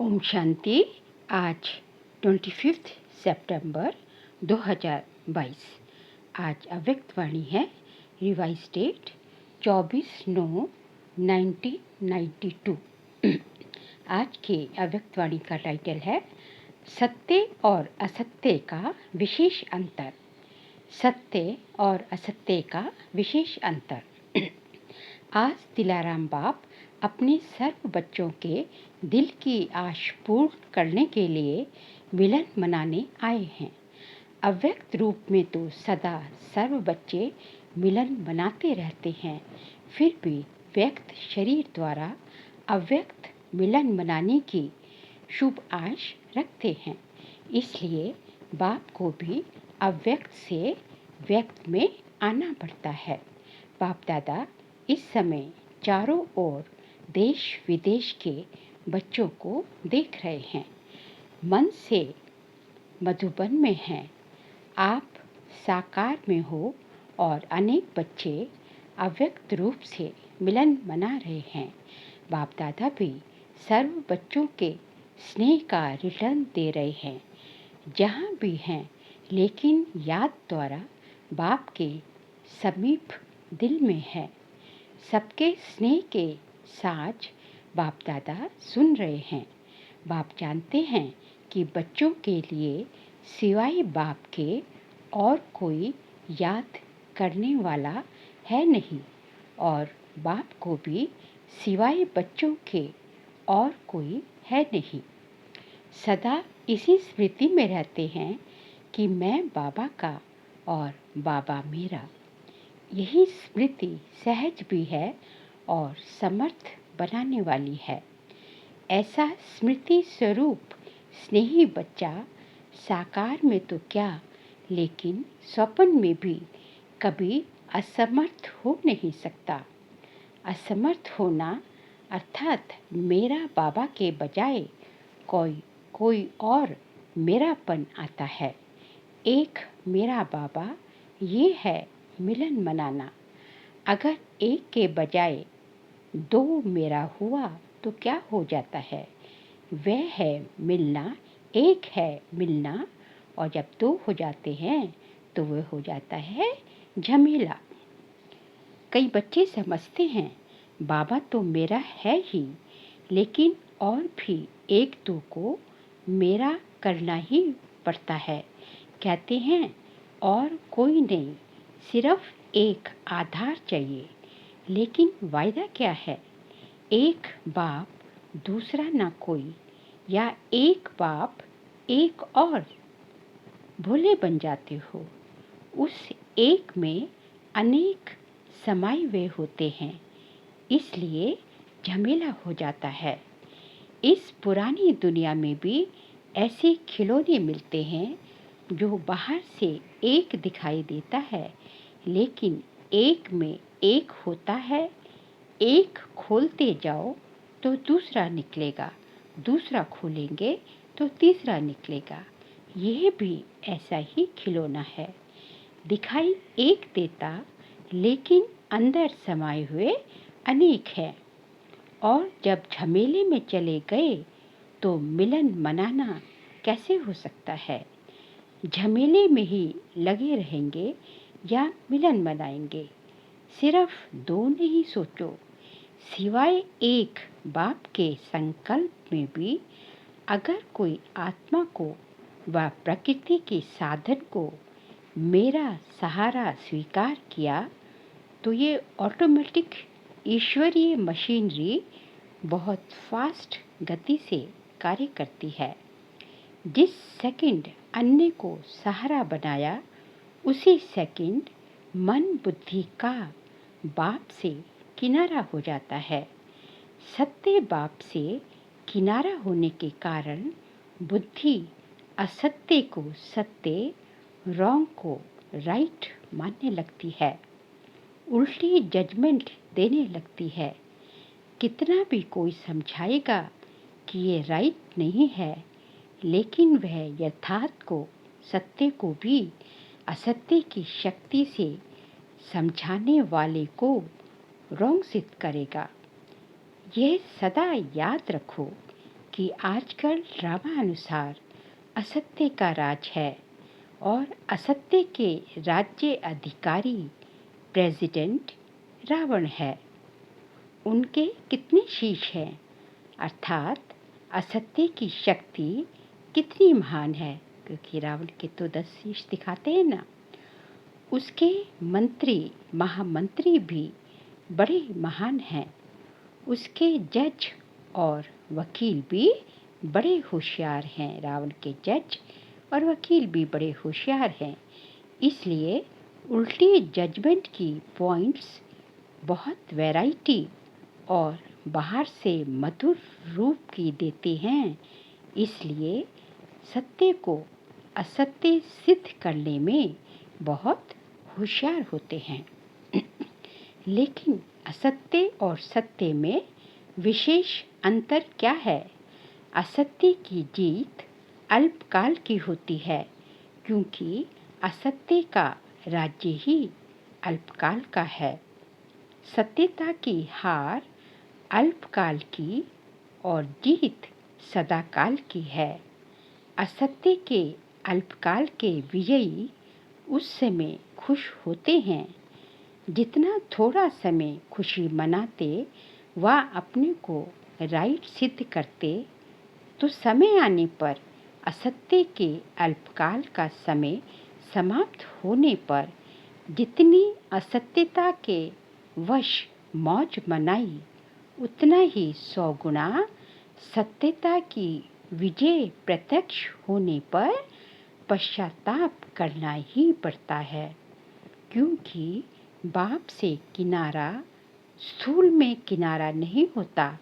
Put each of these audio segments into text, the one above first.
ओम शांति। आज 25 सितंबर 2022। आज अव्यक्त वाणी है। Revise date 24/9/1992। आज के अव्यक्त वाणी का टाइटल है सत्य और असत्य का विशेष अंतर। सत्य और असत्य का विशेष अंतर। आज दिलाराम बाप अपने सर्व बच्चों के दिल की आश पूर्ण करने के लिए मिलन मनाने आए हैं। अव्यक्त रूप में तो सदा सर्व बच्चे मिलन मनाते रहते हैं, फिर भी व्यक्त शरीर द्वारा अव्यक्त मिलन मनाने की शुभ आश रखते हैं। इसलिए बाप को भी अव्यक्त से व्यक्त में आना पड़ता है। बाप दादा इस समय चारों ओर देश विदेश के बच्चों को देख रहे हैं। मन से मधुबन में हैं, आप साकार में हो और अनेक बच्चे अव्यक्त रूप से मिलन मना रहे हैं। बाप दादा भी सर्व बच्चों के स्नेह का रिटर्न दे रहे हैं जहाँ भी हैं, लेकिन याद द्वारा बाप के समीप दिल में है। सबके स्नेह के साज बाप दादा सुन रहे हैं। बाप जानते हैं कि बच्चों के लिए सिवाय बाप के और कोई याद करने वाला है नहीं, और बाप को भी सिवाय बच्चों के और कोई है नहीं। सदा इसी स्मृति में रहते हैं कि मैं बाबा का और बाबा मेरा। यही स्मृति सहज भी है और समर्थ बनाने वाली है। ऐसा स्मृति स्वरूप स्नेही बच्चा साकार में तो क्या, लेकिन स्वप्न में भी कभी असमर्थ हो नहीं सकता। असमर्थ होना अर्थात मेरा बाबा के बजाय कोई और मेरापन आता है। एक मेरा बाबा, ये है मिलन मनाना। अगर एक के बजाय दो मेरा हुआ तो क्या हो जाता है? वह है मिलना, एक है मिलना, और जब दो हो जाते हैं तो वह हो जाता है झमेला। कई बच्चे समझते हैं बाबा तो मेरा है ही, लेकिन और भी एक दो को मेरा करना ही पड़ता है। कहते हैं और कोई नहीं, सिर्फ एक आधार चाहिए। लेकिन वायदा क्या है? एक बाप दूसरा ना कोई, या एक बाप एक और। भोले बन जाते हो। उस एक में अनेक समाये हुए होते हैं, इसलिए झमेला हो जाता है। इस पुरानी दुनिया में भी ऐसे खिलौने मिलते हैं जो बाहर से एक दिखाई देता है, लेकिन एक में एक होता है। एक खोलते जाओ तो दूसरा निकलेगा, दूसरा खोलेंगे तो तीसरा निकलेगा। यह भी ऐसा ही खिलौना है। दिखाई एक देता, लेकिन अंदर समाये हुए अनेक है। और जब झमेले में चले गए तो मिलन मनाना कैसे हो सकता है? झमेले में ही लगे रहेंगे या मिलन मनाएंगे? सिर्फ दो नहीं सोचो। सिवाय एक बाप के संकल्प में भी अगर कोई आत्मा को व प्रकृति के साधन को मेरा सहारा स्वीकार किया तो ये ऑटोमेटिक ईश्वरीय मशीनरी बहुत फास्ट गति से कार्य करती है। जिस सेकंड अन्य को सहारा बनाया, उसी सेकंड मन बुद्धि का बाप से किनारा हो जाता है। सत्य बाप से किनारा होने के कारण बुद्धि असत्य को सत्य, रॉन्ग को राइट मानने लगती है, उल्टी जजमेंट देने लगती है। कितना भी कोई समझाएगा कि ये राइट नहीं है, लेकिन वह यथार्थ को, सत्य को भी असत्य की शक्ति से समझाने वाले को रॉन्ग सिद्ध करेगा। यह सदा याद रखो। कि आजकल रामानुसार असत्य का राज है और असत्य के राज्य अधिकारी प्रेसिडेंट रावण है। उनके कितने शीश हैं, अर्थात असत्य की शक्ति कितनी महान है, क्योंकि रावण के तो 10 शीश दिखाते हैं ना। उसके मंत्री महामंत्री भी बड़े महान हैं। उसके जज और वकील भी बड़े होशियार हैं। रावण के जज और वकील भी बड़े होशियार हैं। इसलिए उल्टी जजमेंट की पॉइंट्स बहुत वैरायटी और बाहर से मधुर रूप की देते हैं। इसलिए सत्य को असत्य सिद्ध करने में बहुत होशियार होते हैं। लेकिन असत्य और सत्य में विशेष अंतर क्या है? असत्य की जीत अल्पकाल की होती है, क्योंकि असत्य का राज्य ही अल्पकाल का है। सत्यता की हार अल्पकाल की और जीत सदाकाल की है। असत्य के अल्पकाल के विजयी उस समय खुश होते हैं। जितना थोड़ा समय खुशी मनाते व अपने को राइट सिद्ध करते, तो समय आने पर असत्य के अल्पकाल का समय समाप्त होने पर जितनी असत्यता के वश मौज मनाई, उतना ही 100 गुना सत्यता की विजय प्रत्यक्ष होने पर पश्चाताप करना ही पड़ता है, क्योंकि बाप से किनारा स्थूल में किनारा नहीं होता।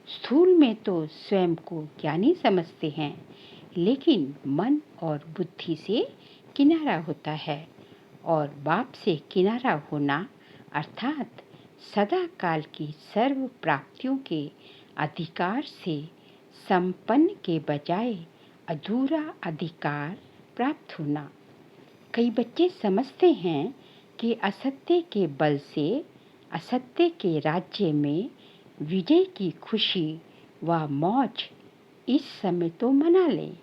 स्थूल में तो स्वयं को ज्ञानी समझते हैं, लेकिन मन और बुद्धि से किनारा होता है। और बाप से किनारा होना अर्थात सदा काल की सर्व प्राप्तियों के अधिकार से संपन्न के बजाय अधूरा अधिकार प्राप्त होना। कई बच्चे समझते हैं कि असत्य के बल से असत्य के राज्य में विजय की खुशी व मौज इस समय तो मना लें,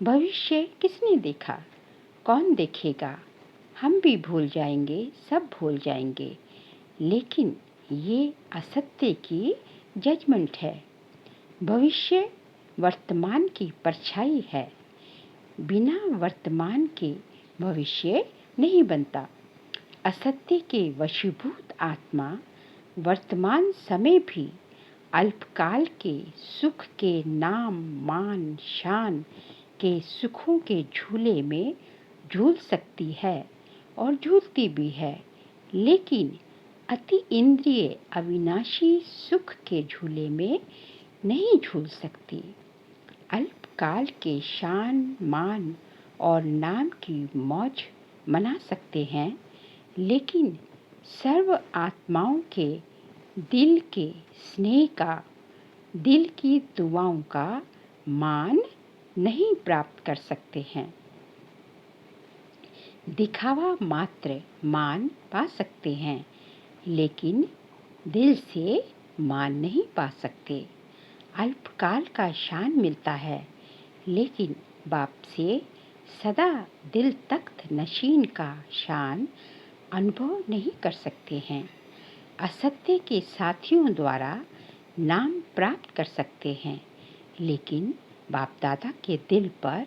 भविष्य किसने देखा, कौन देखेगा, हम भी भूल जाएंगे, सब भूल जाएंगे। लेकिन ये असत्य की जजमेंट है। भविष्य वर्तमान की परछाई है। बिना वर्तमान के भविष्य नहीं बनता। असत्य के वशीभूत आत्मा वर्तमान समय भी अल्पकाल के सुख के नाम मान शान के सुखों के झूले में झूल सकती है और झूलती भी है, लेकिन अति इंद्रिय अविनाशी सुख के झूले में नहीं झूल सकती। अल्पकाल के शान मान और नाम की मौज मना सकते हैं, लेकिन सर्व आत्माओं के दिल के स्नेह का, दिल की दुआओं का मान नहीं प्राप्त कर सकते हैं। दिखावा मात्र मान पा सकते हैं, लेकिन दिल से मान नहीं पा सकते। अल्पकाल का शान मिलता है, लेकिन बाप से सदा दिल तख्त नशीन का शान अनुभव नहीं कर सकते हैं। असत्य के साथियों द्वारा नाम प्राप्त कर सकते हैं, लेकिन बाप दादा के दिल पर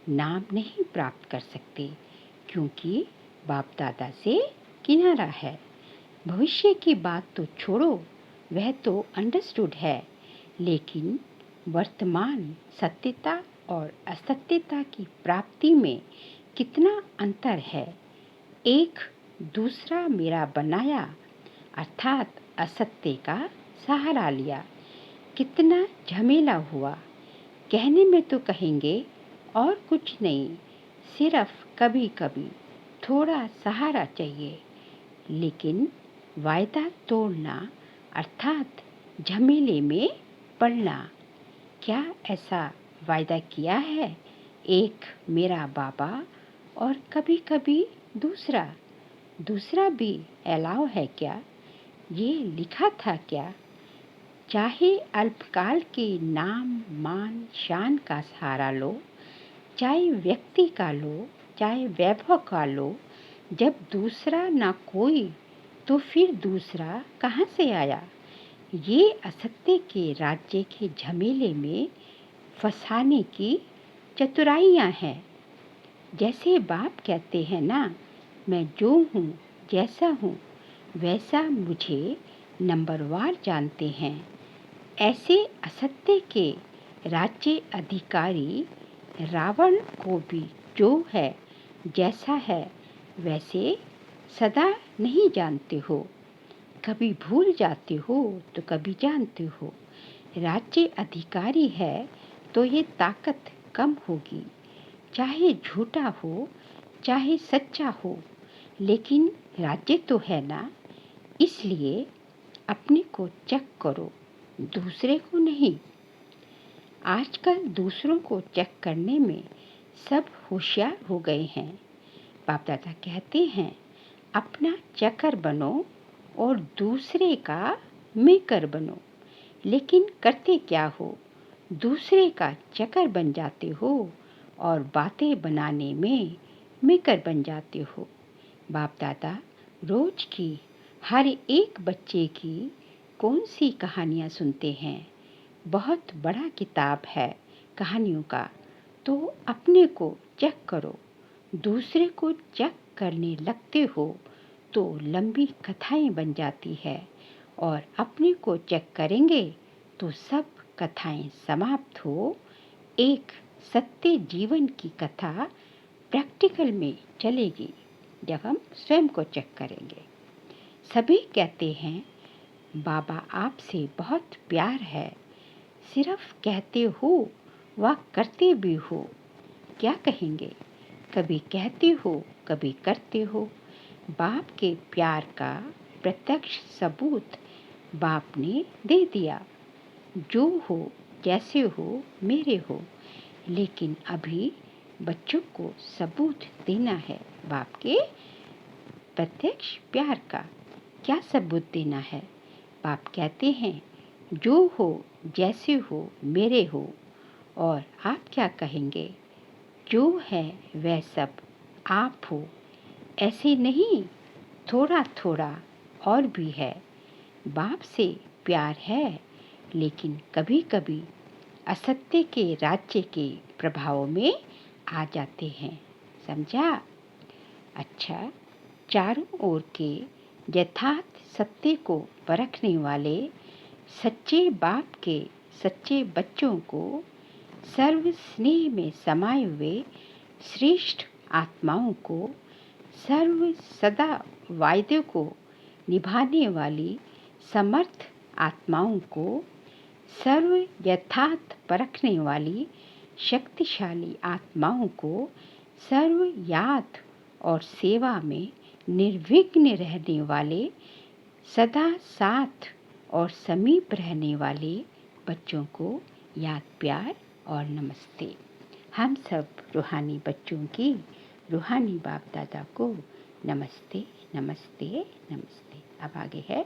नाम नहीं प्राप्त कर सकते, क्योंकि बाप दादा से किनारा है। भविष्य की बात तो छोड़ो, वह तो अंडरस्टूड है, लेकिन वर्तमान सत्यता और असत्यता की प्राप्ति में कितना अंतर है। एक दूसरा मेरा बनाया अर्थात असत्य का सहारा लिया, कितना झमेला हुआ। कहने में तो कहेंगे और कुछ नहीं, सिर्फ कभी कभी थोड़ा सहारा चाहिए, लेकिन वायदा तोड़ना अर्थात झमेले में पड़ना। क्या ऐसा वायदा किया है? एक मेरा बाबा और कभी कभी दूसरा भी अलाउ है क्या? ये लिखा था क्या? चाहे अल्पकाल के नाम मान शान का सहारा लो, चाहे व्यक्ति का लो, चाहे वैभव का लो, जब दूसरा ना कोई तो फिर दूसरा कहाँ से आया। ये असत्य के राज्य के झमेले में फंसाने की चतुराइयाँ हैं। जैसे बाप कहते हैं ना, मैं जो हूँ जैसा हूँ वैसा मुझे नंबरवार जानते हैं, ऐसे असत्य के राज्य अधिकारी रावण को भी जो है जैसा है वैसे सदा नहीं जानते हो। कभी भूल जाते हो तो कभी जानते हो। राज्य अधिकारी है तो ये ताकत कम होगी, चाहे झूठा हो चाहे सच्चा हो, लेकिन राज्य तो है ना। इसलिए अपने को चेक करो, दूसरे को नहीं। आजकल दूसरों को चेक करने में सब होशियार हो गए हैं। बाप दादा कहते हैं अपना चकर बनो और दूसरे का मेकर बनो। लेकिन करते क्या हो, दूसरे का चकर बन जाते हो और बातें बनाने में मेकर बन जाते हो। बाप दादा रोज की हर एक बच्चे की कौन सी कहानियाँ सुनते हैं। बहुत बड़ा किताब है कहानियों का, तो अपने को चेक करो। दूसरे को चेक करने लगते हो तो लंबी कथाएं बन जाती है, और अपने को चेक करेंगे तो सब कथाएं समाप्त हो एक सत्य जीवन की कथा प्रैक्टिकल में चलेगी जब हम स्वयं को चेक करेंगे। सभी कहते हैं बाबा आपसे बहुत प्यार है, सिर्फ कहते हो व करते भी हो। क्या कहेंगे, कभी कहते हो कभी करते हो। बाप के प्यार का प्रत्यक्ष सबूत बाप ने दे दिया। जो हो जैसे हो मेरे हो, लेकिन अभी बच्चों को सबूत देना है बाप के प्रत्यक्ष प्यार का। क्या सबूत देना है? बाप कहते हैं जो हो जैसे हो मेरे हो। और आप क्या कहेंगे, जो है वह सब आप हो। ऐसे नहीं, थोड़ा थोड़ा और भी है। बाप से प्यार है, लेकिन कभी कभी असत्य के राज्य के प्रभाव में आ जाते हैं। समझा? अच्छा, चारों ओर के यथार्थ सत्य को परखने वाले सच्चे बाप के सच्चे बच्चों को सर्व स्नेह में समाये हुए श्रेष्ठ आत्माओं को, सर्व सदा वायदे को निभाने वाली समर्थ आत्माओं को, सर्व यथार्थ परखने वाली शक्तिशाली आत्माओं को, सर्व याद और सेवा में निर्विघ्न रहने वाले, सदा साथ और समीप रहने वाले बच्चों को याद प्यार और नमस्ते। हम सब रूहानी बच्चों की रूहानी बाप दादा को नमस्ते नमस्ते नमस्ते। अब आगे है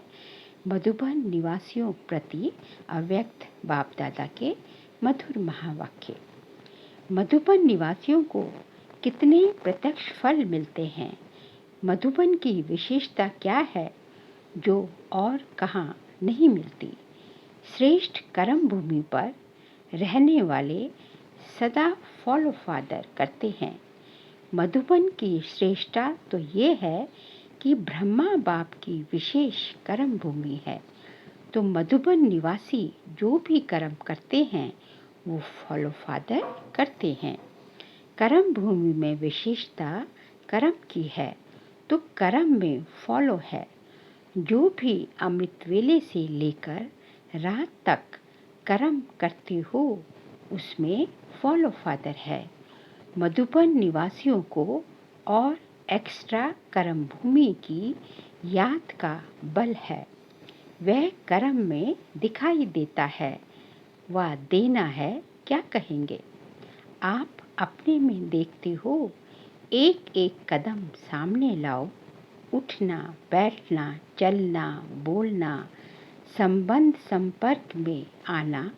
मधुबन निवासियों प्रति अव्यक्त बाप दादा के मधुर महावाक्य। मधुबन निवासियों को कितने प्रत्यक्ष फल मिलते हैं। मधुबन की विशेषता क्या है जो और कहाँ नहीं मिलती। श्रेष्ठ कर्म भूमि पर रहने वाले सदा फॉलो फादर करते हैं। मधुबन की श्रेष्ठता तो ये है कि ब्रह्मा बाप की विशेष कर्म भूमि है। तो मधुबन निवासी जो भी कर्म करते हैं वो फॉलो फादर करते हैं। कर्म भूमि में विशेषता कर्म की है, तो कर्म में फॉलो है। जो भी अमृत वेले से लेकर रात तक कर्म करते हो उसमें फॉलो फादर है। मधुबन निवासियों को और एक्स्ट्रा कर्म भूमि की याद का बल है। वह कर्म में दिखाई देता है, वह देना है। क्या कहेंगे, आप अपने में देखते हो। एक एक कदम सामने लाओ, उठना बैठना चलना बोलना संबंध संपर्क में आना,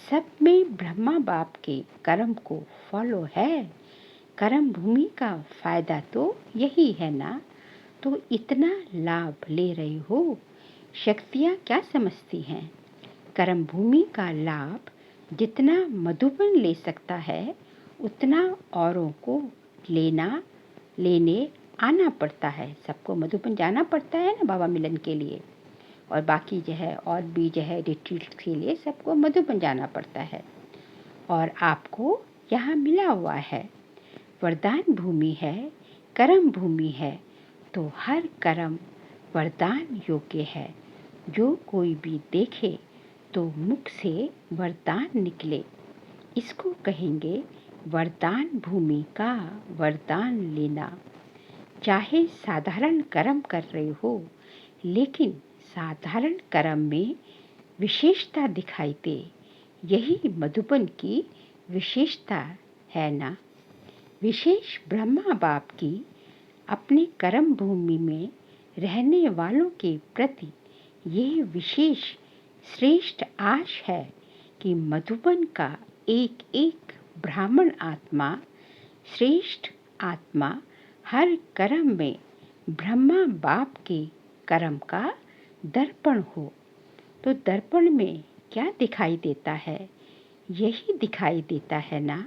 सब में ब्रह्मा बाप के कर्म को फॉलो है। कर्म भूमि का फायदा तो यही है ना, तो इतना लाभ ले रहे हो। शक्तियाँ क्या समझती हैं? कर्म भूमि का लाभ जितना मधुबन ले सकता है, उतना औरों को लेने आना पड़ता है। सबको मधुबन जाना पड़ता है ना बाबा मिलन के लिए, और बाकी जो है और भी जो है रिट्रीट के लिए सबको मधुबन जाना पड़ता है। और आपको यहाँ मिला हुआ है, वरदान भूमि है, कर्म भूमि है, तो हर कर्म वरदान योग्य है। जो कोई भी देखे तो मुख से वरदान निकले, इसको कहेंगे वरदान भूमि का वरदान लेना। चाहे साधारण कर्म कर रहे हो, लेकिन साधारण कर्म में विशेषता दिखाई दे, यही मधुबन की विशेषता है ना। विशेष ब्रह्मा बाप की अपने कर्म भूमि में रहने वालों के प्रति ये विशेष श्रेष्ठ आश है कि मधुबन का एक एक ब्राह्मण आत्मा, श्रेष्ठ आत्मा हर कर्म में ब्रह्मा बाप के कर्म का दर्पण हो। तो दर्पण में क्या दिखाई देता है? यही दिखाई देता है ना।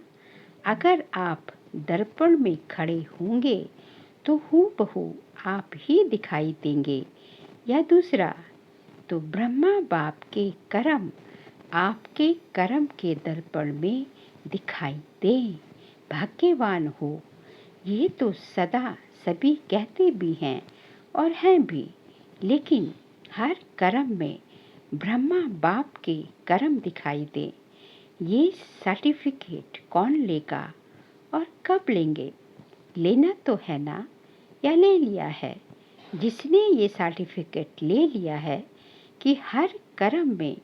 अगर आप दर्पण में खड़े होंगे तो हूबहू आप ही दिखाई देंगे, या दूसरा तो ब्रह्मा बाप के कर्म आपके कर्म के दर्पण में दिखाई दे। भाग्यवान हो। ये तो सदा सभी कहते भी हैं और हैं भी, लेकिन हर कर्म में ब्रह्मा बाप के कर्म दिखाई दे। ये सर्टिफिकेट कौन लेगा और कब लेंगे? लेना तो है ना, या ले लिया है? जिसने ये सर्टिफिकेट ले लिया है कि हर कर्म में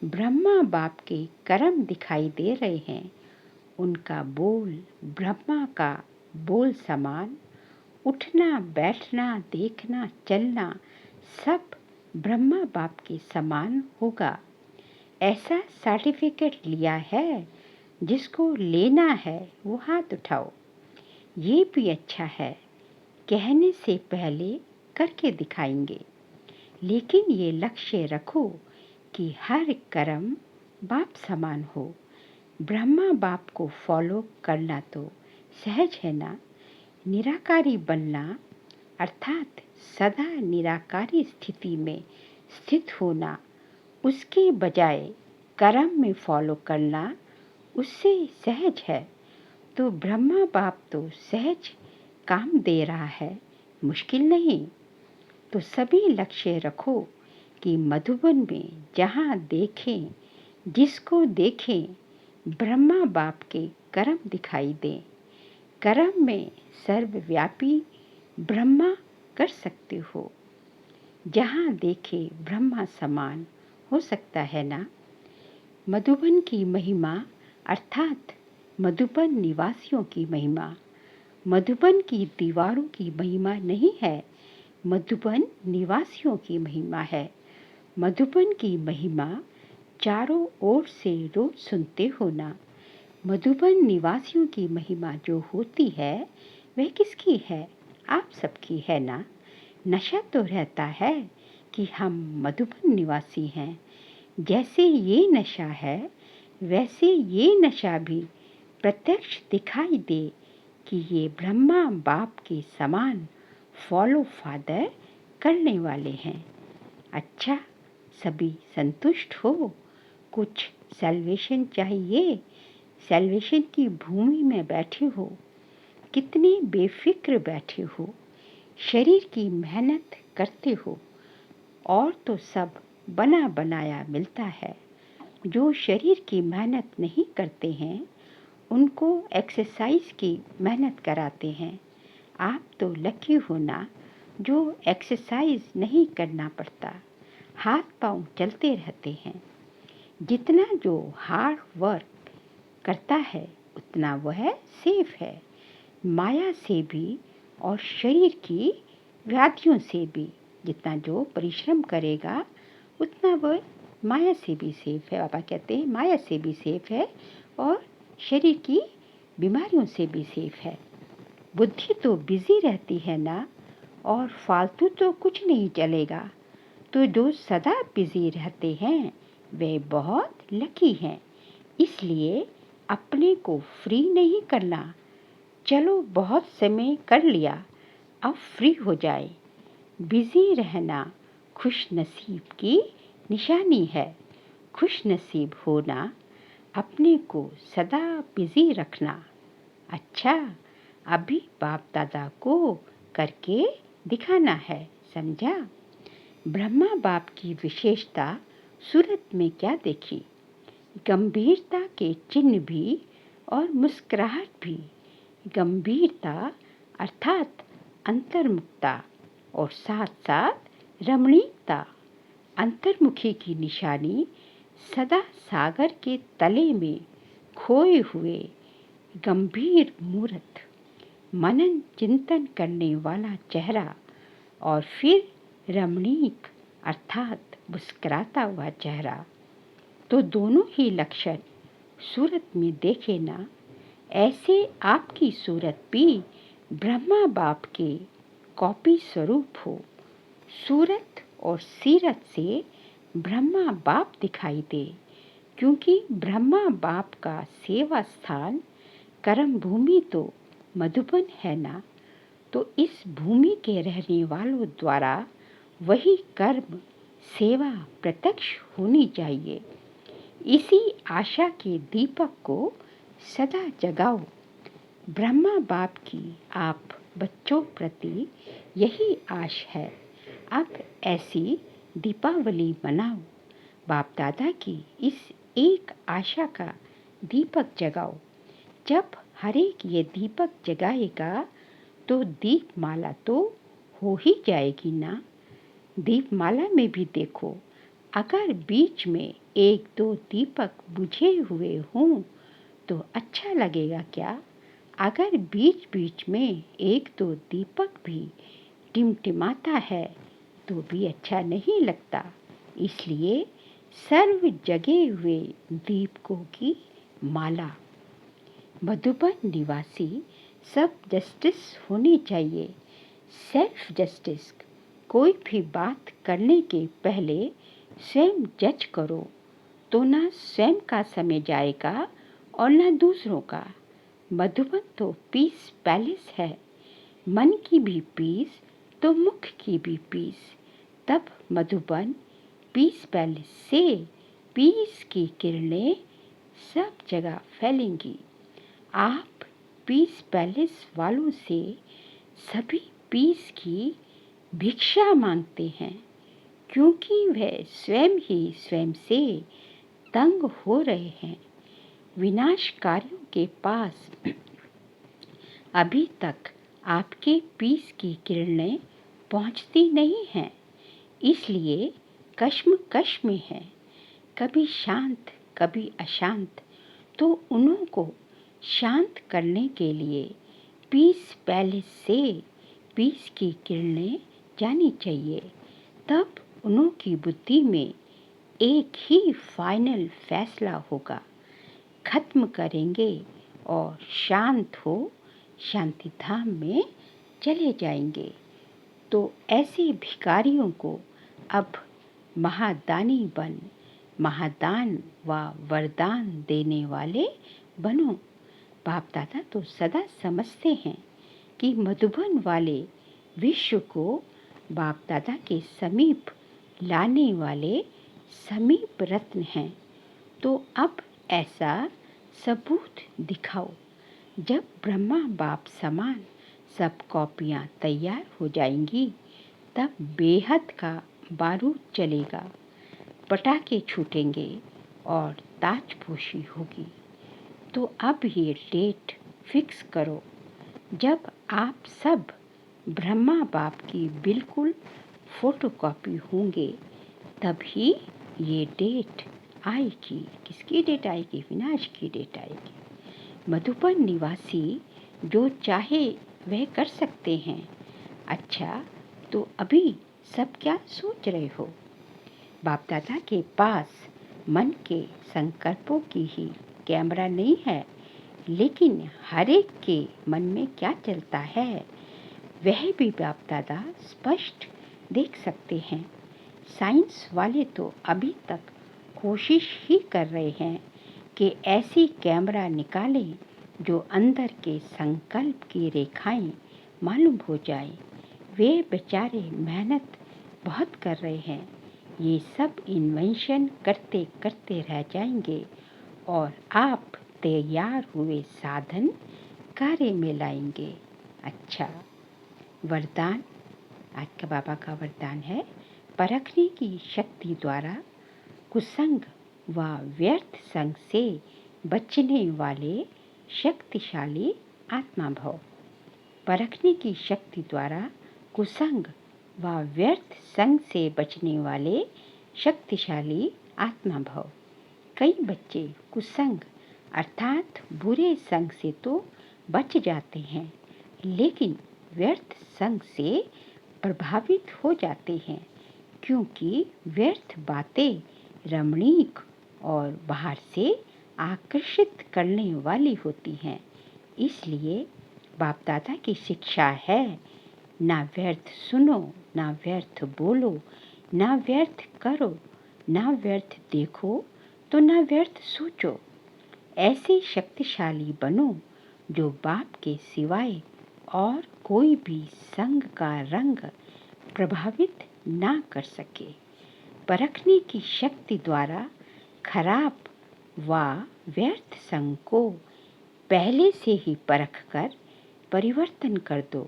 ब्रह्मा बाप के कर्म दिखाई दे रहे हैं, उनका बोल ब्रह्मा का बोल समान, उठना बैठना देखना चलना सब ब्रह्मा बाप के समान होगा। ऐसा सर्टिफिकेट लिया है, जिसको लेना है वो हाथ उठाओ। ये भी अच्छा है, कहने से पहले करके दिखाएंगे। लेकिन ये लक्ष्य रखो कि हर कर्म बाप समान हो। ब्रह्मा बाप को फॉलो करना तो सहज है ना। निराकारी बनना अर्थात सदा निराकारी स्थिति में स्थित होना, उसके बजाय कर्म में फॉलो करना उससे सहज है। तो ब्रह्मा बाप तो सहज काम दे रहा है, मुश्किल नहीं। तो सभी लक्ष्य रखो कि मधुबन में जहाँ देखें, जिसको देखें, ब्रह्मा बाप के कर्म दिखाई दें। कर्म में सर्वव्यापी ब्रह्मा कर सकते हो। जहाँ देखे ब्रह्मा समान हो सकता है ना। मधुबन की महिमा अर्थात मधुबन निवासियों की महिमा, मधुबन की दीवारों की महिमा नहीं है, मधुबन निवासियों की महिमा है। मधुबन की महिमा चारों ओर से रोज सुनते हो ना। मधुबन निवासियों की महिमा जो होती है वह किसकी है? आप सबकी है ना। नशा तो रहता है कि हम मधुबन निवासी हैं। जैसे ये नशा है, वैसे ये नशा भी प्रत्यक्ष दिखाई दे कि ये ब्रह्मा बाप के समान फॉलो फादर करने वाले हैं। अच्छा, सभी संतुष्ट हो? कुछ सैल्वेशन चाहिए? सैल्वेशन की भूमि में बैठे हो, कितने बेफिक्र बैठे हो, शरीर की मेहनत करते हो, और तो सब बना बनाया मिलता है। जो शरीर की मेहनत नहीं करते हैं, उनको एक्सरसाइज की मेहनत कराते हैं। आप तो लकी हो ना, जो एक्सरसाइज नहीं करना पड़ता, हाथ पांव चलते रहते हैं। जितना जो हार्ड वर्क करता है उतना वह सेफ है, माया से भी और शरीर की व्याधियों से भी। जितना जो परिश्रम करेगा उतना वह माया से भी सेफ है। पापा कहते हैं माया से भी सेफ है और शरीर की बीमारियों से भी सेफ है। बुद्धि तो बिजी रहती है ना, और फालतू तो कुछ नहीं चलेगा। तो जो सदा बिजी रहते हैं वे बहुत लकी हैं। इसलिए अपने को फ्री नहीं करना। चलो बहुत समय कर लिया, अब फ्री हो जाए। बिजी रहना खुश नसीब की निशानी है। खुश नसीब होना अपने को सदा बिजी रखना। अच्छा, अभी बाप दादा को करके दिखाना है, समझा? ब्रह्मा बाप की विशेषता सूरत में क्या देखी? गंभीरता के चिन्ह भी और मुस्कुराहट भी। गंभीरता अर्थात अंतर्मुखता और साथ साथ रमणीकता। अंतर्मुखी की निशानी सदा सागर के तले में खोए हुए गंभीर मूर्त, मनन चिंतन करने वाला चेहरा, और फिर रमणीक अर्थात मुस्कुराता हुआ चेहरा। तो दोनों ही लक्षण सूरत में देखे ना। ऐसे आपकी सूरत भी ब्रह्मा बाप के कॉपी स्वरूप हो। सूरत और सीरत से ब्रह्मा बाप दिखाई दे, क्योंकि ब्रह्मा बाप का सेवा स्थान कर्म भूमि तो मधुबन है ना। तो इस भूमि के रहने वालों द्वारा वही कर्म सेवा प्रत्यक्ष होनी चाहिए। इसी आशा के दीपक को सदा जगाओ। ब्रह्मा बाप की आप बच्चों प्रति यही आश है। अब ऐसी दीपावली मनाओ। बाप दादा की इस एक आशा का दीपक जगाओ। जब हर एक ये दीपक जगाएगा तो दीपमाला तो हो ही जाएगी ना। दीपमाला में भी देखो, अगर बीच में एक दो दीपक बुझे हुए हों तो अच्छा लगेगा क्या? अगर बीच बीच में एक दो दीपक भी टिमटिमाता है तो भी अच्छा नहीं लगता। इसलिए सर्व जगे हुए दीपकों की माला। मधुबन निवासी सब जस्टिस होनी चाहिए। Self justice. कोई भी बात करने के पहले स्वयं जज करो, तो ना स्वयं का समय जाएगा और ना दूसरों का। मधुबन तो पीस पैलेस है। मन की भी पीस तो मुख की भी पीस। तब मधुबन पीस पैलेस से पीस की किरणें सब जगह फैलेंगी। आप पीस पैलेस वालों से सभी पीस की भिक्षा मांगते हैं, क्योंकि वह स्वयं ही स्वयं से तंग हो रहे हैं। विनाशकारियों के पास अभी तक आपके पीस की किरणें पहुंचती नहीं हैं, इसलिए कश्मकश में है। कभी शांत कभी अशांत। तो उन्हों को शांत करने के लिए पीस पैलेस से पीस की किरणें जानी चाहिए। तब उन्हों की बुद्धि में एक ही फाइनल फैसला होगा। खत्म करेंगे और शांत हो शांति धाम में चले जाएंगे। तो ऐसे भिखारियों को अब महादानी बन महादान व वरदान देने वाले बनो। बाप दादा तो सदा समझते हैं कि मधुबन वाले विश्व को बाप दादा के समीप लाने वाले समीप रत्न हैं। तो अब ऐसा सबूत दिखाओ। जब ब्रह्मा बाप समान सब कॉपियाँ तैयार हो जाएंगी, तब बेहद का बारूद चलेगा, पटाखे छूटेंगे और ताजपोशी होगी। तो अब ये डेट फिक्स करो, जब आप सब ब्रह्मा बाप की बिल्कुल फोटोकॉपी होंगे, तभी ये डेट आएगी। किसकी डेट आएगी? विनाश की डेट आएगी। मधुबन निवासी जो चाहे वह कर सकते हैं। अच्छा, तो अभी सब क्या सोच रहे हो? बाप दादा के पास मन के संकल्पों की ही कैमरा नहीं है, लेकिन हर एक के मन में क्या चलता है वह भी बाप दादा स्पष्ट देख सकते हैं। साइंस वाले तो अभी तक कोशिश ही कर रहे हैं कि ऐसी कैमरा निकालें जो अंदर के संकल्प की रेखाएं मालूम हो जाए। वे बेचारे मेहनत बहुत कर रहे हैं। ये सब इन्वेंशन करते करते रह जाएंगे और आप तैयार हुए साधन कार्य में लाएंगे। अच्छा, वरदान। आज का बाबा का वरदान है, परखने की शक्ति द्वारा कुसंग व व्यर्थ संग से बचने वाले शक्तिशाली आत्मा भव। परखने की शक्ति द्वारा कुसंग व व्यर्थ संग से बचने वाले शक्तिशाली आत्मा भव। कई बच्चे कुसंग अर्थात बुरे संग से तो बच जाते हैं, लेकिन व्यर्थ संग से प्रभावित हो जाते हैं, क्योंकि व्यर्थ बातें रमणीक और बाहर से आकर्षित करने वाली होती हैं। इसलिए बाप दादा की शिक्षा है, ना व्यर्थ सुनो, ना व्यर्थ बोलो, ना व्यर्थ करो, ना व्यर्थ देखो, तो ना व्यर्थ सोचो। ऐसे शक्तिशाली बनो जो बाप के सिवाय और कोई भी संग का रंग प्रभावित ना कर सके। परखने की शक्ति द्वारा खराब व व्यर्थ संग को पहले से ही परख कर परिवर्तन कर दो,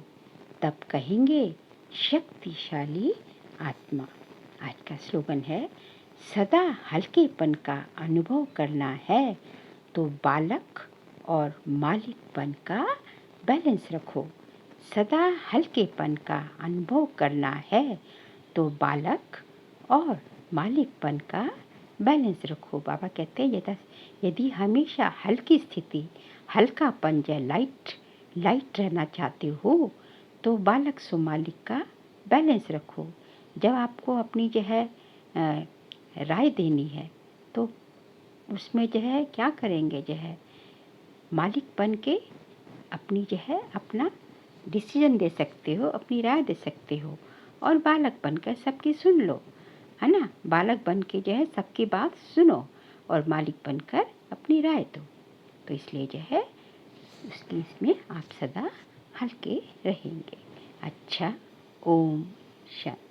तब कहेंगे शक्तिशाली आत्मा। आज का स्लोगन है, सदा हल्केपन का अनुभव करना है तो बालक और मालिकपन का बैलेंस रखो। सदा हल्केपन का अनुभव करना है तो बालक और मालिकपन का बैलेंस रखो। बाबा कहते हैं, यदि हमेशा हल्की स्थिति, हल्कापन या लाइट रहना चाहते हो तो बालक सो मालिक का बैलेंस रखो। जब आपको अपनी जो है राय देनी है तो उसमें जो है क्या करेंगे, जो है मालिक बन के अपनी जो है अपना डिसीजन दे सकते हो, अपनी राय दे सकते हो, और बालक बनकर सबकी सुन लो, है ना। बालक बन के जो है सबकी बात सुनो और मालिक बनकर अपनी राय दो। तो इसलिए जो है उसकी इसमें आप सदा हल्के रहेंगे। अच्छा, ओम शांति।